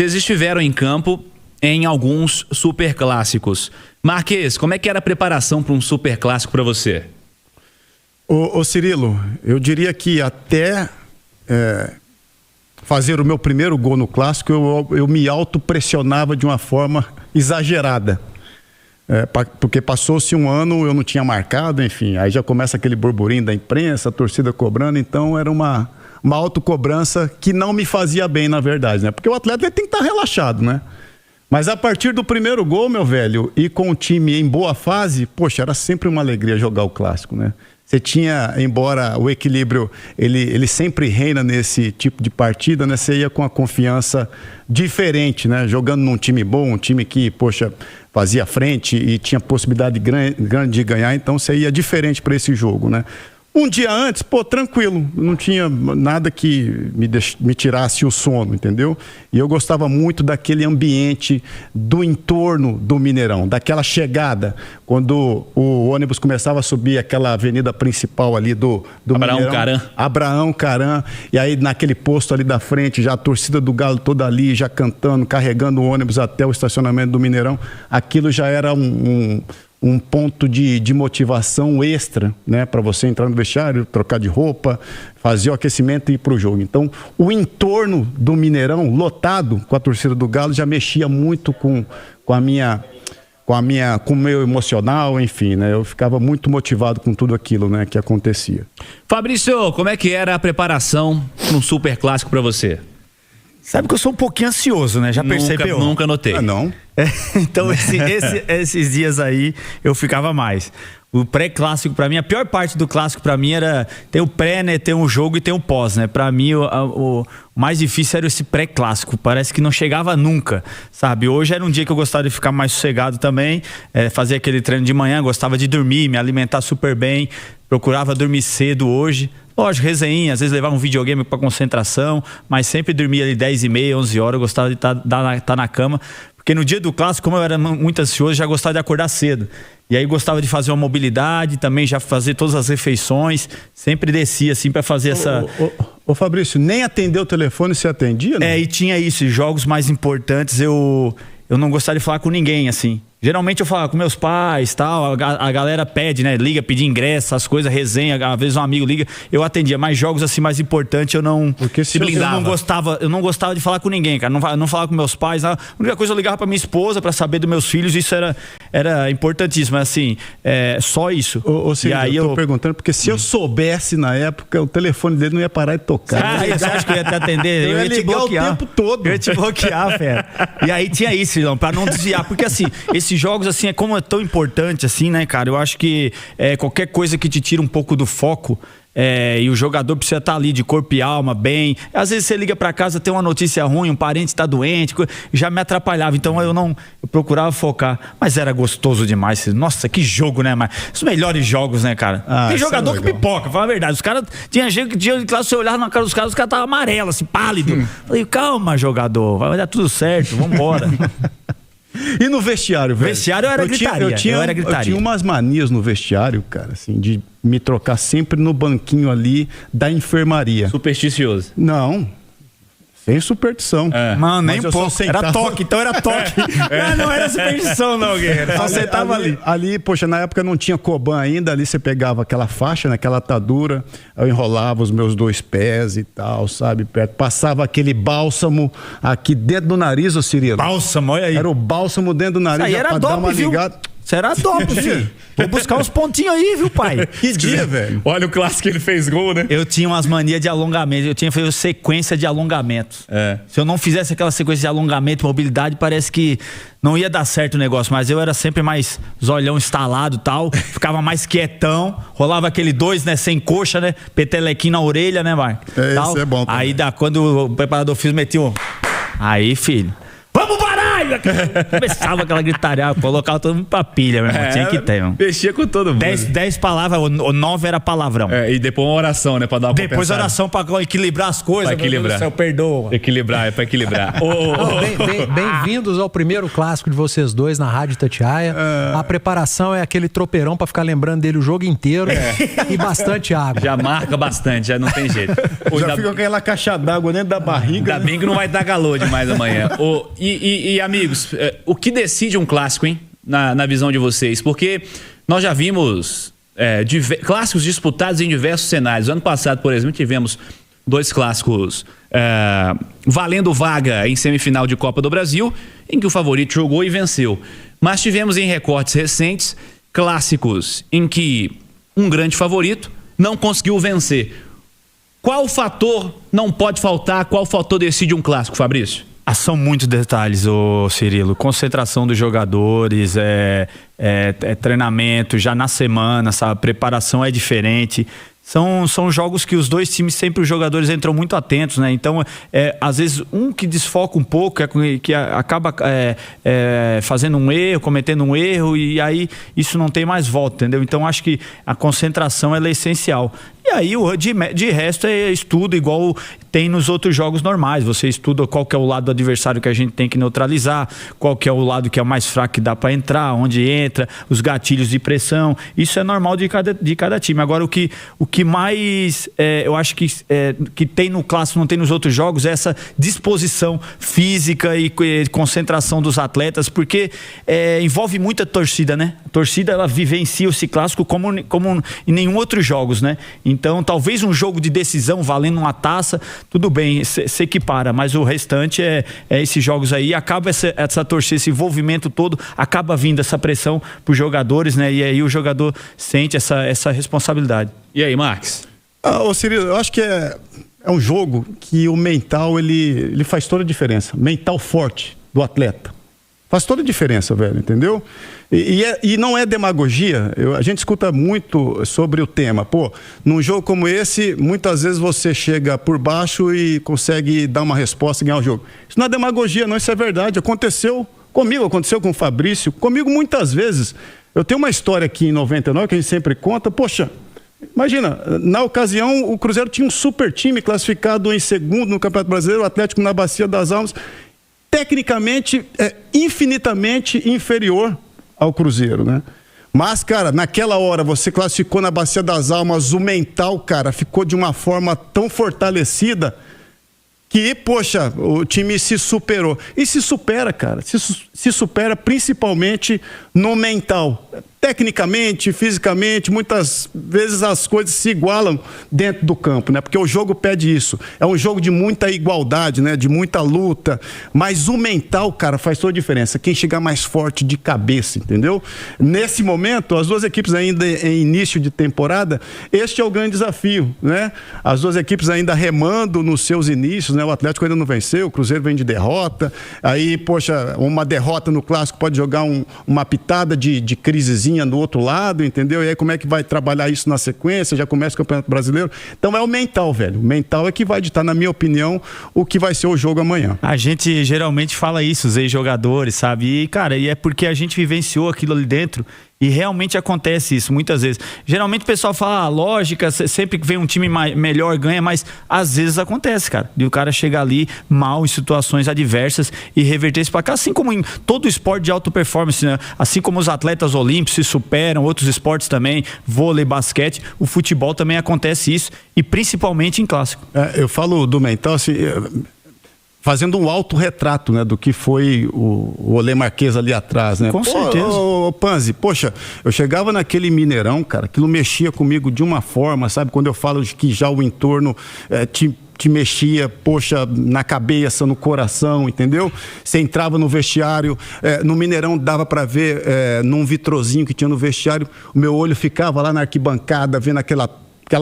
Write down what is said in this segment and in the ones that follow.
vocês estiveram em campo em alguns superclássicos. Marques, como é que era a preparação para um superclássico para você? Ô Cirilo, eu diria que até fazer o meu primeiro gol no clássico, eu me autopressionava de uma forma exagerada. Porque passou-se um ano, eu não tinha marcado, enfim, aí já começa aquele burburinho da imprensa, a torcida cobrando, então era uma autocobrança que não me fazia bem, na verdade, né? Porque o atleta tem que estar relaxado, né? Mas a partir do primeiro gol, meu velho, e com o time em boa fase, poxa, era sempre uma alegria jogar o clássico, né? Você tinha, embora o equilíbrio, ele sempre reina nesse tipo de partida, né? Você ia com a confiança diferente, né? Jogando num time bom, um time que, poxa, fazia frente e tinha possibilidade grande de ganhar, então você ia diferente para esse jogo, né? Um dia antes, tranquilo, não tinha nada que me tirasse o sono, entendeu? E eu gostava muito daquele ambiente do entorno do Mineirão, daquela chegada, quando o ônibus começava a subir aquela avenida principal ali do Mineirão. Abraão Caran, e aí naquele posto ali da frente, já a torcida do Galo toda ali, já cantando, carregando o ônibus até o estacionamento do Mineirão, aquilo já era um ponto de motivação extra, né, para você entrar no vestiário, trocar de roupa, fazer o aquecimento e ir para o jogo. Então, o entorno do Mineirão lotado com a torcida do Galo já mexia muito com o meu emocional, enfim, né? Eu ficava muito motivado com tudo aquilo, né, que acontecia. Fabrício, como é que era a preparação para um super clássico para você? Sabe que eu sou um pouquinho ansioso, né? Já percebeu? Nunca notei. Ah, não? Então, esses dias aí, eu ficava mais. O pré-clássico, pra mim, a pior parte do clássico pra mim era... Tem o pré, né? Tem o jogo e tem o pós, né? Pra mim, o mais difícil era esse pré-clássico. Parece que não chegava nunca, sabe? Hoje era um dia que eu gostava de ficar mais sossegado também. Fazer aquele treino de manhã, gostava de dormir, me alimentar super bem. Procurava dormir cedo hoje. Lógico, resenha, às vezes levava um videogame pra concentração, mas sempre dormia ali 10h30, 11h. Eu gostava de estar na cama. Porque no dia do clássico, como eu era muito ansioso, já gostava de acordar cedo. E aí gostava de fazer uma mobilidade, também já fazer todas as refeições. Sempre descia assim para fazer essa... Ô Fabrício, nem atender o telefone você atendia, né? E tinha isso, jogos mais importantes eu não gostava de falar com ninguém, assim. Geralmente eu falava com meus pais, tal, a galera pede, né? Liga, pedir ingresso, as coisas, resenha, às vezes um amigo liga, eu atendia, mas jogos assim mais importantes eu não... Porque se eu não gostava de falar com ninguém, cara, não falava com meus pais, a única coisa eu ligava pra minha esposa pra saber dos meus filhos, isso era importantíssimo, assim, só isso. E aí eu tô perguntando, porque se eu soubesse na época, o telefone dele não ia parar de tocar. Você acha que eu ia te atender? Eu ia te bloquear o tempo todo. Eu ia te bloquear, fera. E aí tinha isso, Filhão, pra não desviar, porque assim, esses jogos, assim, como é tão importante, assim, né, cara? Eu acho que qualquer coisa que te tira um pouco do foco, e o jogador precisa estar ali de corpo e alma, bem. Às vezes você liga pra casa, tem uma notícia ruim, um parente tá doente, já me atrapalhava. Então eu procurava focar. Mas era gostoso demais. Nossa, que jogo, né? Mas os melhores jogos, né, cara? Tem jogador que pipoca, fala a verdade. Os caras, tinha gente que de classe, você olhava na cara dos caras, os caras estavam amarelos, assim, pálido. Falei, calma, jogador, vai dar tudo certo, vambora. E no vestiário, velho? Vestiário eu era gritaria. Eu tinha umas manias no vestiário, cara, assim, de me trocar sempre no banquinho ali da enfermaria. Supersticioso? Não. Sem superstição. Mano, nem um pouco. Era toque, então era toque. Não era superstição, não, guerreiro. Só você tava ali. Ali, poxa, na época não tinha Coban ainda. Ali você pegava aquela faixa, né, aquela atadura. Eu enrolava os meus 2 pés e tal, sabe? Passava aquele bálsamo aqui dentro do nariz, ô Cirilo. Bálsamo, olha aí. Era o bálsamo dentro do nariz. Aí era pra dar uma ligada. Você era dope, filho. Vou buscar uns pontinhos aí, viu, pai? Que dia, velho? Olha o clássico que ele fez gol, né? Eu tinha umas manias de alongamento. Eu tinha feito sequência de alongamentos. Se eu não fizesse aquela sequência de alongamento, mobilidade, parece que não ia dar certo o negócio. Mas eu era sempre mais zolhão instalado e tal. Ficava mais quietão. Rolava aquele 2, né? Sem coxa, né? Petelequinho na orelha, né, Marco? Isso é bom também. Aí quando o preparador físico metia Aí, filho. Vamos baralho! Começava aquela gritaria, colocava todo mundo pra pilha, meu irmão. Tinha que ter, mano. Mexia com todo mundo. 10 palavras, o 9 era palavrão. E depois uma oração, né? Pra dar uma Depois a oração pra equilibrar as coisas. Pra equilibrar. Meu Deus do céu, perdoa. Equilibrar, é pra equilibrar. Bem-vindos ao primeiro clássico de vocês dois na Rádio Itatiaia. A preparação é aquele tropeirão pra ficar lembrando dele o jogo inteiro e bastante água. Já marca bastante, já não tem jeito. Já fica com aquela caixa d'água dentro da barriga. Ainda bem que não vai dar calor demais amanhã. E amigos, o que decide um clássico, hein? Na visão de vocês? Porque nós já vimos clássicos disputados em diversos cenários. Ano passado, por exemplo, tivemos 2 clássicos valendo vaga em semifinal de Copa do Brasil, em que o favorito jogou e venceu. Mas tivemos em recortes recentes clássicos em que um grande favorito não conseguiu vencer. Qual fator não pode faltar? Qual fator decide um clássico, Fabrício? São muitos detalhes, Cirilo. Concentração dos jogadores, treinamento já na semana, sabe? Preparação é diferente. São jogos que os dois times, sempre os jogadores entram muito atentos, né? Então, às vezes, um que desfoca um pouco, que acaba fazendo um erro, cometendo um erro, e aí isso não tem mais volta, entendeu? Então, acho que a concentração ela é essencial. E aí, de resto, é estudo igual tem nos outros jogos normais. Você estuda qual que é o lado do adversário que a gente tem que neutralizar, qual que é o lado que é o mais fraco que dá para entrar, onde entra, os gatilhos de pressão. Isso é normal de cada time. Agora, o que mais eu acho que tem no clássico, não tem nos outros jogos, é essa disposição física e concentração dos atletas, porque envolve muita torcida, né? A torcida, ela vivencia esse clássico como em nenhum outro jogos, né? Então, talvez um jogo de decisão valendo uma taça, tudo bem, se equipara, mas o restante é esses jogos aí, acaba essa torcida, esse envolvimento todo, acaba vindo essa pressão para os jogadores, né? E aí o jogador sente essa responsabilidade. E aí, Marques? Cirilo, eu acho que é um jogo que o mental, ele faz toda a diferença. Mental forte do atleta. Faz toda a diferença, velho, entendeu? E não é demagogia. A gente escuta muito sobre o tema. Pô, num jogo como esse, muitas vezes você chega por baixo e consegue dar uma resposta e ganhar o jogo. Isso não é demagogia, não, isso é verdade. Aconteceu comigo, aconteceu com o Fabrício, comigo muitas vezes. Eu tenho uma história aqui em 99 que a gente sempre conta. Poxa, imagina, na ocasião o Cruzeiro tinha um super time classificado em segundo no Campeonato Brasileiro, o Atlético na Bacia das Almas, tecnicamente infinitamente inferior ao Cruzeiro, né? Mas, cara, naquela hora você classificou na Bacia das Almas, o mental, cara, ficou de uma forma tão fortalecida que, poxa, o time se superou. E se supera, cara, se supera principalmente no mental. Tecnicamente, fisicamente, muitas vezes as coisas se igualam dentro do campo, né? Porque o jogo pede isso. É um jogo de muita igualdade, né? De muita luta. Mas o mental, cara, faz toda a diferença. Quem chegar mais forte de cabeça, entendeu? Nesse momento, as duas equipes ainda em início de temporada, este é o grande desafio, né? As duas equipes ainda remando nos seus inícios, né? O Atlético ainda não venceu, o Cruzeiro vem de derrota. Aí, poxa, uma derrota no clássico pode jogar uma pitada de crisezinha do outro lado, entendeu? E aí como é que vai trabalhar isso na sequência? Já começa o Campeonato Brasileiro. Então é o mental, velho. O mental é que vai ditar, na minha opinião, o que vai ser o jogo amanhã. A gente geralmente fala isso, os ex-jogadores, sabe? E, cara, é porque a gente vivenciou aquilo ali dentro. E realmente acontece isso, muitas vezes. Geralmente o pessoal fala, lógica, sempre que vem um time melhor ganha, mas às vezes acontece, cara. E o cara chega ali mal em situações adversas e reverter isso pra cá. Assim como em todo esporte de alta performance, né? Assim como os atletas olímpicos se superam, outros esportes também, vôlei, basquete, o futebol também acontece isso, e principalmente em clássico. Eu falo do mental, assim... fazendo um autorretrato, né, do que foi o Olê Marquês ali atrás, né? Com certeza. Panzi, poxa, eu chegava naquele Mineirão, cara, aquilo mexia comigo de uma forma, sabe? Quando eu falo de que já o entorno te mexia, poxa, na cabeça, no coração, entendeu? Você entrava no vestiário, no Mineirão dava para ver, num vitrozinho que tinha no vestiário, o meu olho ficava lá na arquibancada, vendo aquela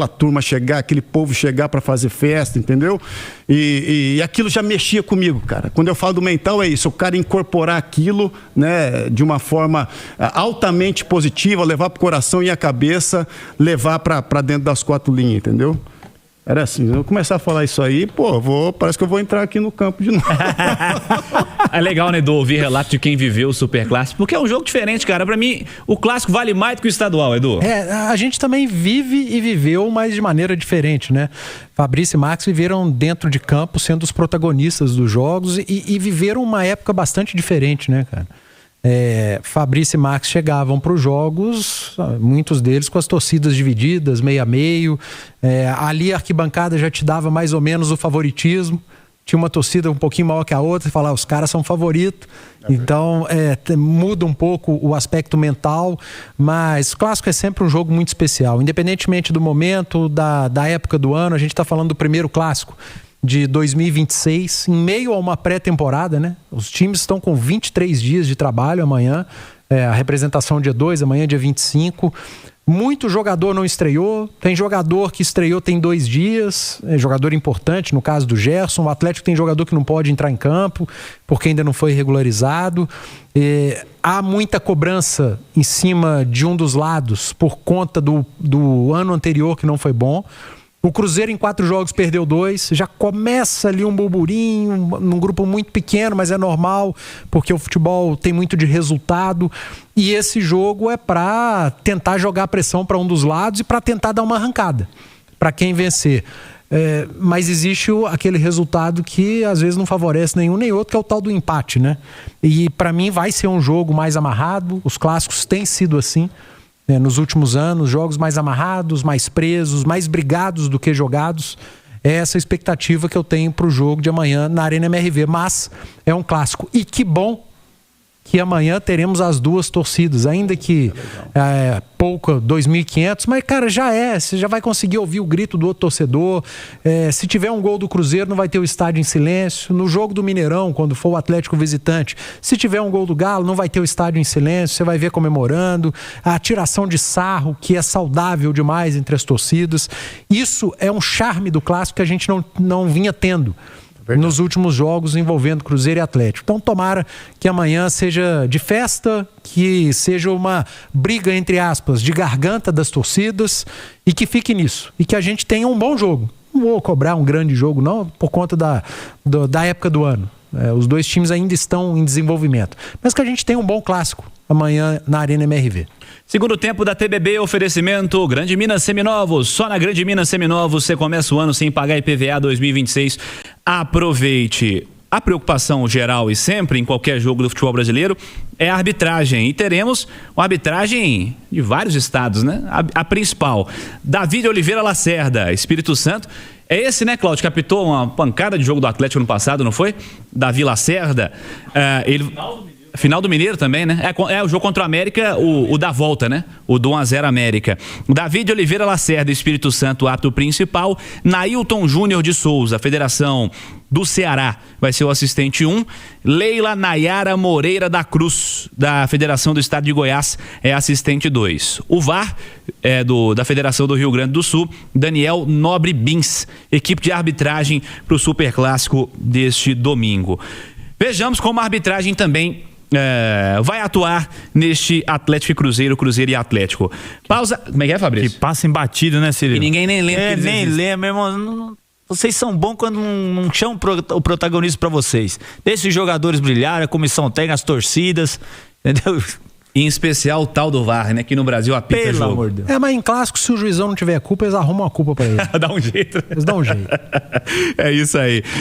turma chegar, aquele povo chegar para fazer festa, entendeu? E aquilo já mexia comigo, cara. Quando eu falo do mental, é isso, o cara incorporar aquilo, né, de uma forma altamente positiva, levar pro coração e a cabeça, levar para dentro das 4 linhas, entendeu? Era assim, eu começar a falar isso aí, parece que eu vou entrar aqui no campo de novo. É legal, né, Edu, ouvir relato de quem viveu o Superclássico, porque é um jogo diferente, cara. Pra mim, o clássico vale mais do que o estadual, Edu. A gente também vive e viveu, mas de maneira diferente, né? Fabrício e Max viveram dentro de campo, sendo os protagonistas dos jogos e viveram uma época bastante diferente, né, cara? Fabrício e Max chegavam para os jogos, muitos deles com as torcidas divididas, meio a meio. Ali a arquibancada já te dava mais ou menos o favoritismo. Tinha uma torcida um pouquinho maior que a outra e falava, os caras são favoritos. Então muda um pouco o aspecto mental, mas o clássico é sempre um jogo muito especial, independentemente do momento, da época do ano. A gente está falando do primeiro clássico de 2026, em meio a uma pré-temporada, né? Os times estão com 23 dias de trabalho amanhã, a representação dia 2, amanhã dia 25. Muito jogador não estreou, tem jogador que estreou tem 2 dias, jogador importante, no caso do Gerson. O Atlético tem jogador que não pode entrar em campo, porque ainda não foi regularizado. Há muita cobrança em cima de um dos lados, por conta do ano anterior que não foi bom. O Cruzeiro em 4 jogos perdeu 2, já começa ali um burburinho, num grupo muito pequeno, mas é normal, porque o futebol tem muito de resultado, e esse jogo é para tentar jogar pressão para um dos lados e para tentar dar uma arrancada, para quem vencer. Mas existe aquele resultado que às vezes não favorece nenhum nem outro, que é o tal do empate, né? E para mim vai ser um jogo mais amarrado, os clássicos têm sido assim, nos últimos anos, jogos mais amarrados, mais presos, mais brigados do que jogados. É essa a expectativa que eu tenho para o jogo de amanhã na Arena MRV, mas é um clássico. E que bom que amanhã teremos as 2 torcidas, ainda que pouco, 2.500, mas cara, você já vai conseguir ouvir o grito do outro torcedor. Se tiver um gol do Cruzeiro, não vai ter o estádio em silêncio. No jogo do Mineirão, quando for o Atlético visitante, se tiver um gol do Galo, não vai ter o estádio em silêncio, você vai ver comemorando. A tiração de sarro, que é saudável demais entre as torcidas. Isso é um charme do clássico que a gente não vinha tendo nos últimos jogos envolvendo Cruzeiro e Atlético. Então tomara que amanhã seja de festa, que seja uma briga, entre aspas, de garganta das torcidas, e que fique nisso, e que a gente tenha um bom jogo. Não vou cobrar um grande jogo não, por conta da época do ano. Os 2 times ainda estão em desenvolvimento, mas que a gente tenha um bom clássico amanhã na Arena MRV. Segundo tempo da TBB, oferecimento Grande Minas Seminovos. Só na Grande Minas Seminovos você começa o ano sem pagar IPVA 2026. Aproveite. A preocupação geral e sempre em qualquer jogo do futebol brasileiro é a arbitragem. E teremos uma arbitragem de vários estados, né? A principal, David Oliveira Lacerda, Espírito Santo. É esse, né, Cláudio, que apitou uma pancada de jogo do Atlético no passado, não foi? Davi Lacerda. Final do Mineiro também, né? É o jogo contra o América, o da volta, né? O do 1-0 América. David Oliveira Lacerda, Espírito Santo, árbitro principal. Nailton Júnior de Souza, Federação do Ceará, vai ser o assistente 1. Leila Nayara Moreira da Cruz, da Federação do Estado de Goiás, é assistente 2. O VAR é da Federação do Rio Grande do Sul, Daniel Nobre Bins, equipe de arbitragem para o Superclássico deste domingo. Vejamos como a arbitragem também vai atuar neste Atlético e Cruzeiro e Atlético. Pausa. Como é que é, Fabrício? Que passa embatido, né, Cirilo? E ninguém nem lembra. Nem lembra, meu irmão. Vocês são bons quando não chamam o protagonismo pra vocês. Deixa os jogadores brilharem, a comissão técnica, as torcidas, entendeu? Em especial o tal do VAR, né? Que no Brasil apita Pelo jogo. amor de Deus. Mas em clássico, se o juizão não tiver culpa, eles arrumam a culpa pra ele. Dá um jeito. Eles dão um jeito. É isso aí.